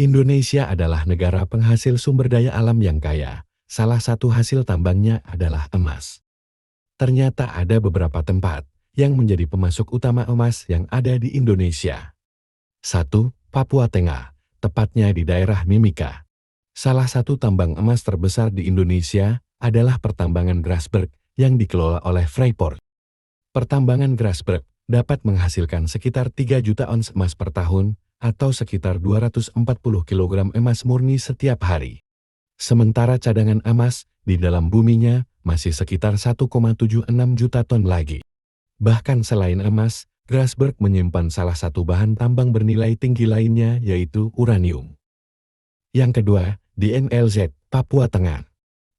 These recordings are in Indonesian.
Indonesia adalah negara penghasil sumber daya alam yang kaya. Salah satu hasil tambangnya adalah emas. Ternyata ada beberapa tempat yang menjadi pemasok utama emas yang ada di Indonesia. 1. Papua Tengah, tepatnya di daerah Mimika. Salah satu tambang emas terbesar di Indonesia adalah pertambangan Grasberg yang dikelola oleh Freeport. Pertambangan Grasberg dapat menghasilkan sekitar 3 juta ons emas per tahun atau sekitar 240 kg emas murni setiap hari. Sementara cadangan emas di dalam buminya masih sekitar 1,76 juta ton lagi. Bahkan selain emas, Grasberg menyimpan salah satu bahan tambang bernilai tinggi lainnya yaitu uranium. Yang kedua, di NLZ, Papua Tengah.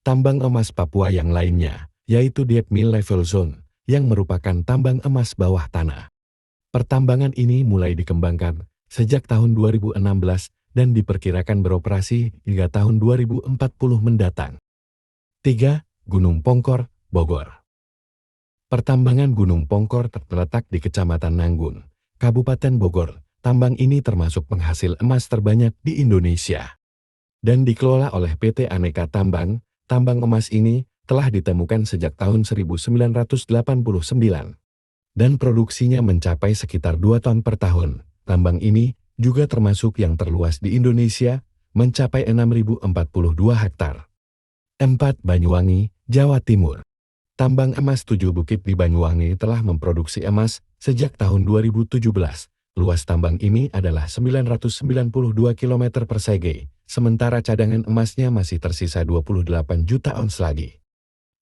Tambang emas Papua yang lainnya, yaitu Deep Mill Level Zone, yang merupakan tambang emas bawah tanah. Pertambangan ini mulai dikembangkan sejak tahun 2016 dan diperkirakan beroperasi hingga tahun 2040 mendatang. 3. Gunung Pongkor, Bogor. Pertambangan Gunung Pongkor terletak di Kecamatan Nanggun, Kabupaten Bogor. Tambang ini termasuk penghasil emas terbanyak di Indonesia. Dan dikelola oleh PT Aneka Tambang. Tambang emas ini telah ditemukan sejak tahun 1989. Dan produksinya mencapai sekitar 2 ton per tahun. Tambang ini juga termasuk yang terluas di Indonesia, mencapai 6.042 hektar. 4. Banyuwangi, Jawa Timur. Tambang emas 7 Bukit di Banyuwangi telah memproduksi emas sejak tahun 2017. Luas tambang ini adalah 992 km persegi, sementara cadangan emasnya masih tersisa 28 juta ons lagi.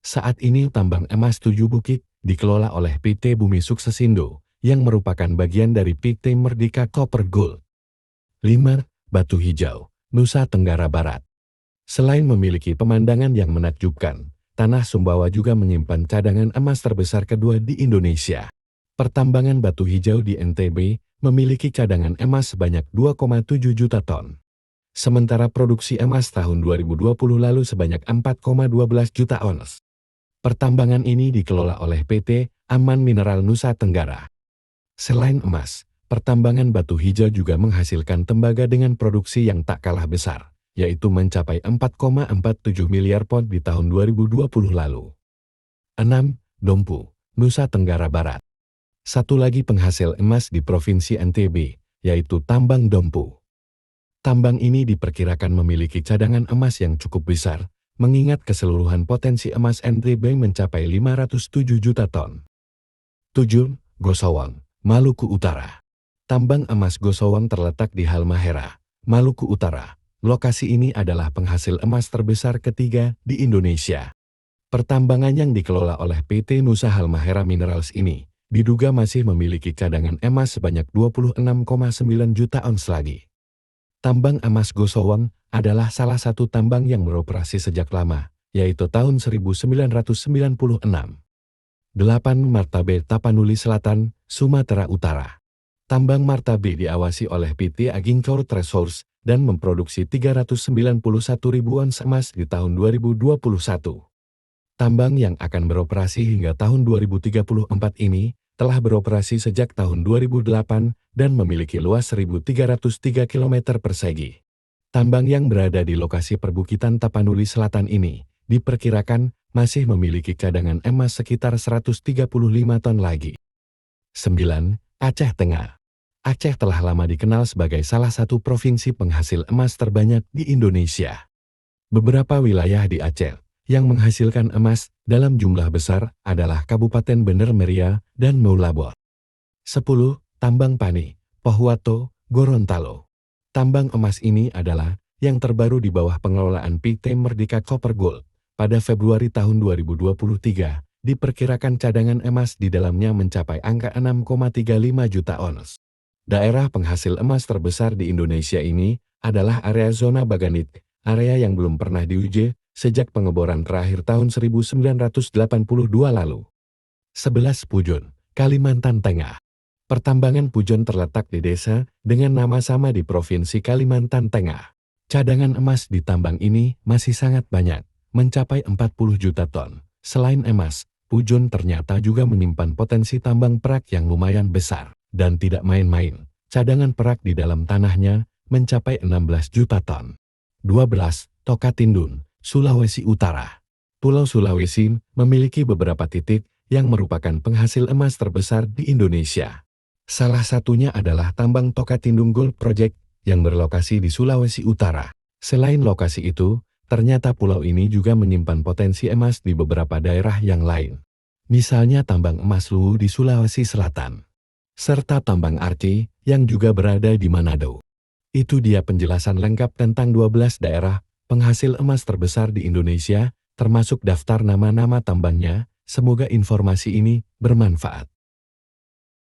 Saat ini tambang emas 7 Bukit dikelola oleh PT Bumi Suksesindo, yang merupakan bagian dari PT Merdeka Copper Gold. 5. Batu Hijau, Nusa Tenggara Barat. Selain memiliki pemandangan yang menakjubkan, Tanah Sumbawa juga menyimpan cadangan emas terbesar kedua di Indonesia. Pertambangan Batu Hijau di NTB memiliki cadangan emas sebanyak 2,7 juta ton. Sementara produksi emas tahun 2020 lalu sebanyak 4,12 juta ons. Pertambangan ini dikelola oleh PT Aman Mineral Nusa Tenggara. Selain emas, pertambangan Batu Hijau juga menghasilkan tembaga dengan produksi yang tak kalah besar, yaitu mencapai 4,47 miliar pot di tahun 2020 lalu. 6. Dompu, Nusa Tenggara Barat. Satu lagi penghasil emas di Provinsi NTB, yaitu Tambang Dompu. Tambang ini diperkirakan memiliki cadangan emas yang cukup besar, mengingat keseluruhan potensi emas NTB mencapai 507 juta ton. 7. Gosowong, Maluku Utara. Tambang emas Gosowong terletak di Halmahera, Maluku Utara. Lokasi ini adalah penghasil emas terbesar ketiga di Indonesia. Pertambangan yang dikelola oleh PT Nusa Halmahera Minerals ini diduga masih memiliki cadangan emas sebanyak 26,9 juta ons lagi. Tambang emas Gosowong adalah salah satu tambang yang beroperasi sejak lama, yaitu tahun 1996. 8. Martabe Tapanuli Selatan, Sumatera Utara. Tambang Martabe diawasi oleh PT Agriculture Resources dan memproduksi 391 ribu ons emas di tahun 2021. Tambang yang akan beroperasi hingga tahun 2034 ini telah beroperasi sejak tahun 2008 dan memiliki luas 1.303 km persegi. Tambang yang berada di lokasi perbukitan Tapanuli Selatan ini diperkirakan masih memiliki cadangan emas sekitar 135 ton lagi. 9. Aceh Tengah. Aceh telah lama dikenal sebagai salah satu provinsi penghasil emas terbanyak di Indonesia. Beberapa wilayah di Aceh yang menghasilkan emas dalam jumlah besar adalah Kabupaten Bener Meriah dan Meulabor. 10. Tambang Pani, Pohuwato, Gorontalo. Tambang emas ini adalah yang terbaru di bawah pengelolaan PT Merdeka Copper Gold. Pada Februari tahun 2023, diperkirakan cadangan emas di dalamnya mencapai angka 6,35 juta ons. Daerah penghasil emas terbesar di Indonesia ini adalah area zona Baganit, area yang belum pernah diuji sejak pengeboran terakhir tahun 1982 lalu. 11. Pujon, Kalimantan Tengah. Pertambangan Pujon terletak di desa dengan nama sama di Provinsi Kalimantan Tengah. Cadangan emas di tambang ini masih sangat banyak, mencapai 40 juta ton. Selain emas, Pujon ternyata juga menyimpan potensi tambang perak yang lumayan besar. Dan tidak main-main, cadangan perak di dalam tanahnya mencapai 16 juta ton. 12. Tokatindun, Sulawesi Utara. Pulau Sulawesi memiliki beberapa titik yang merupakan penghasil emas terbesar di Indonesia. Salah satunya adalah tambang Tokatindung Gold Project yang berlokasi di Sulawesi Utara. Selain lokasi itu, ternyata pulau ini juga menyimpan potensi emas di beberapa daerah yang lain. Misalnya tambang emas Luwu di Sulawesi Selatan, serta tambang Arci yang juga berada di Manado. Itu dia penjelasan lengkap tentang 12 daerah penghasil emas terbesar di Indonesia, termasuk daftar nama-nama tambangnya. Semoga informasi ini bermanfaat.